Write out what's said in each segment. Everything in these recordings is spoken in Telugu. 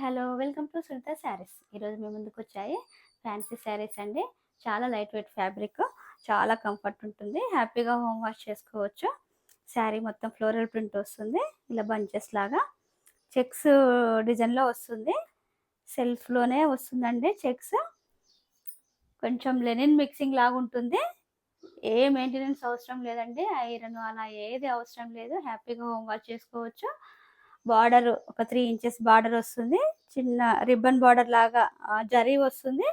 Hello. Welcome to Sunitha sarees. ఈరోజు మీ ముందుకొచ్చాయి ఫ్యాన్సీ శారీస్ అండి. చాలా లైట్ వెయిట్ ఫ్యాబ్రిక్, చాలా కంఫర్ట్ ఉంటుంది. హ్యాపీగా హోమ్ వాష్ చేసుకోవచ్చు. శారీ మొత్తం ఫ్లోరల్ ప్రింట్ వస్తుంది. ఇలా బంచెస్ లాగా చెక్స్ డిజైన్లో వస్తుంది. సెల్ఫ్లోనే వస్తుందండి చెక్స్. కొంచెం లెనిన్ మిక్సింగ్ లాగా ఉంటుంది. ఏ మెయింటెనెన్స్ అవసరం లేదండి. ఐరన్ అలా ఏది అవసరం లేదు. హ్యాపీగా హోమ్ వాష్ చేసుకోవచ్చు. బార్డర్ ఒక 3 ఇంచెస్ బార్డర్ వస్తుంది. చిన్న రిబ్బన్ బార్డర్ లాగా జరీ వస్తుంది.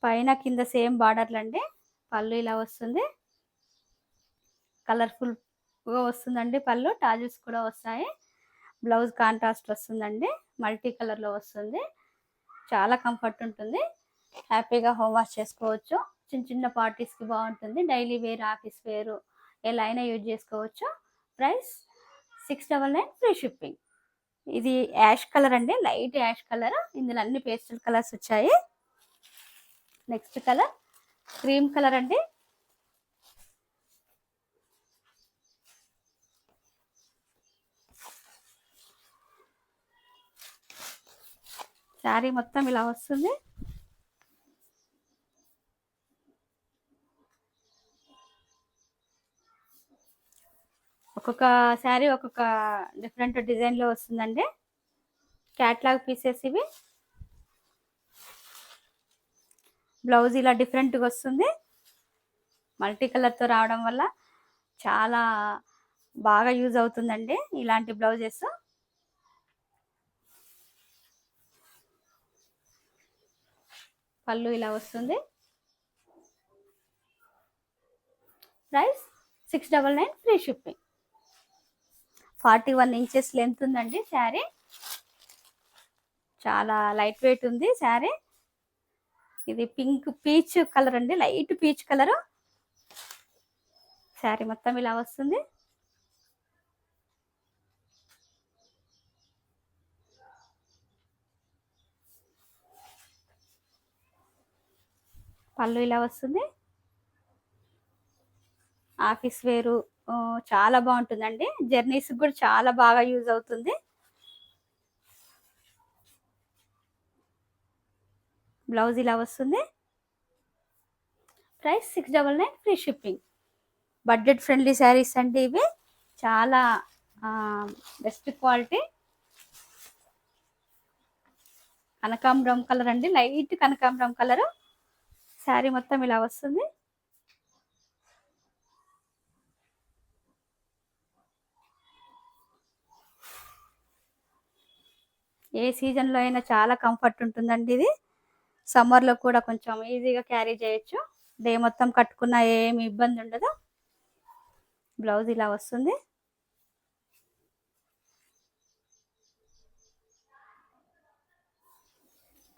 పైన కింద సేమ్ బార్డర్లండి. పళ్ళు ఇలా వస్తుంది. కలర్ఫుల్గా వస్తుందండి పళ్ళు. టాజిల్స్ కూడా వస్తాయి. బ్లౌజ్ కాంట్రాస్ట్ వస్తుందండి. మల్టీ కలర్లో వస్తుంది. చాలా కంఫర్ట్ ఉంటుంది. హ్యాపీగా హోమ్ వాష్ చేసుకోవచ్చు. చిన్న చిన్న పార్టీస్కి బాగుంటుంది. డైలీ వేర్, ఆఫీస్ వేరు ఎలా అయినా యూజ్ చేసుకోవచ్చు. Price 699 free shipping. ఇది యాష్ కలర్ అండి, లైట్ యాష్ కలర్. ఇందులో అన్ని పేస్టల్ కలర్స్ వచ్చాయి. నెక్స్ట్ కలర్ క్రీమ్ కలర్ అండి. శారీ మొత్తం ఇలా వస్తుంది. ఒక్కొక్క శారీ ఒక్కొక్క డిఫరెంట్ డిజైన్లో వస్తుందండి. క్యాట్లాగ్ పీసెస్ ఇవి. బ్లౌజ్ ఇలా డిఫరెంట్గా వస్తుంది. మల్టీ కలర్తో రావడం వల్ల చాలా బాగా యూజ్ అవుతుందండి ఇలాంటి బ్లౌజెస్. పళ్ళు ఇలా వస్తుంది. Price 699 free shipping. 41 inches length ఉందండి శారీ. చాలా లైట్ వెయిట్ ఉంది శారీ. ఇది పింక్ పీచ్ కలర్ అండి, లైట్ పీచ్ కలర్. శారీ మొత్తం ఇలా వస్తుంది. పళ్ళు ఇలా వస్తుంది. ఆఫీస్ వేరు చాలా బాగుంటుందండి. జర్నీస్ కూడా చాలా బాగా యూజ్ అవుతుంది. బ్లౌజ్ ఇలా వస్తుంది. Price 699 free shipping. Budget friendly saris అండి ఇవి. చాలా బెస్ట్ క్వాలిటీ. కనకాంబరం కలర్ అండి, లైట్ కనకాంబరం కలర్. శారీ మొత్తం ఇలా వస్తుంది. ఏ సీజన్లో అయినా చాలా కంఫర్ట్ ఉంటుందండి ఇది. సమ్మర్లో కూడా కొంచెం ఈజీగా క్యారీ చేయొచ్చు. డే మొత్తం కట్టుకున్న ఏమి ఇబ్బంది ఉండదు. బ్లౌజ్ ఇలా వస్తుంది.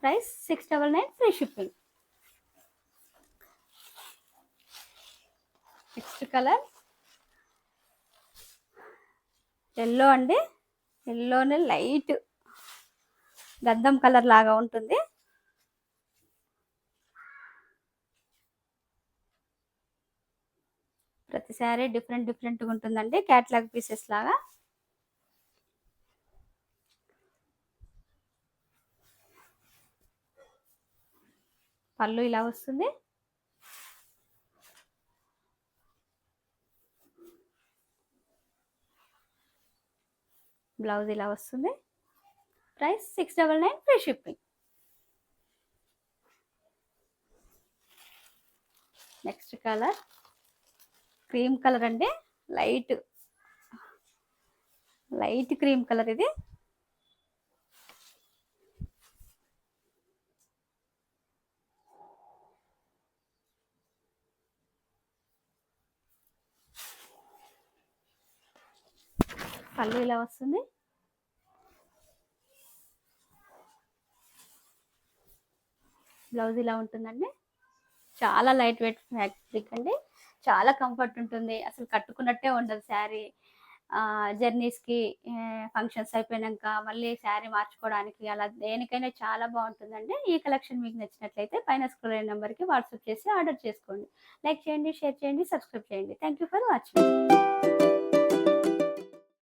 Price 699 free shipping. Next colour yellow అండి. ఎల్లోనే లైట్ గంధం కలర్ లాగా ఉంటుంది. ప్రతిసారి డిఫరెంట్గా ఉంటుందండి, క్యాట్లాగ్ పీసెస్ లాగా. పళ్ళు ఇలా వస్తుంది. బ్లౌజ్ ఇలా వస్తుంది. Price 699 free shipping. Next colour cream colour అండి, లైట్ క్రీమ్ కలర్ ఇది. పళ్ళు ఇలా వస్తుంది. బ్లౌజ్ ఇలా ఉంటుందండి. చాలా లైట్ వెయిట్ ఫ్యాబ్రిక్ అండి. చాలా కంఫర్ట్ ఉంటుంది. అసలు కట్టుకున్నట్టే ఉండదు శారీ. జర్నీస్కి, ఫంక్షన్స్ అయిపోయాక మళ్ళీ శారీ మార్చుకోవడానికి అలా దేనికైనా చాలా బాగుంటుందండి. ఈ కలెక్షన్ మీకు నచ్చినట్లయితే పైన స్క్రోల్ అయిన నెంబర్కి వాట్సాప్ చేసి ఆర్డర్ చేసుకోండి. లైక్ చేయండి, షేర్ చేయండి, సబ్స్క్రైబ్ చేయండి. Thank you for watching.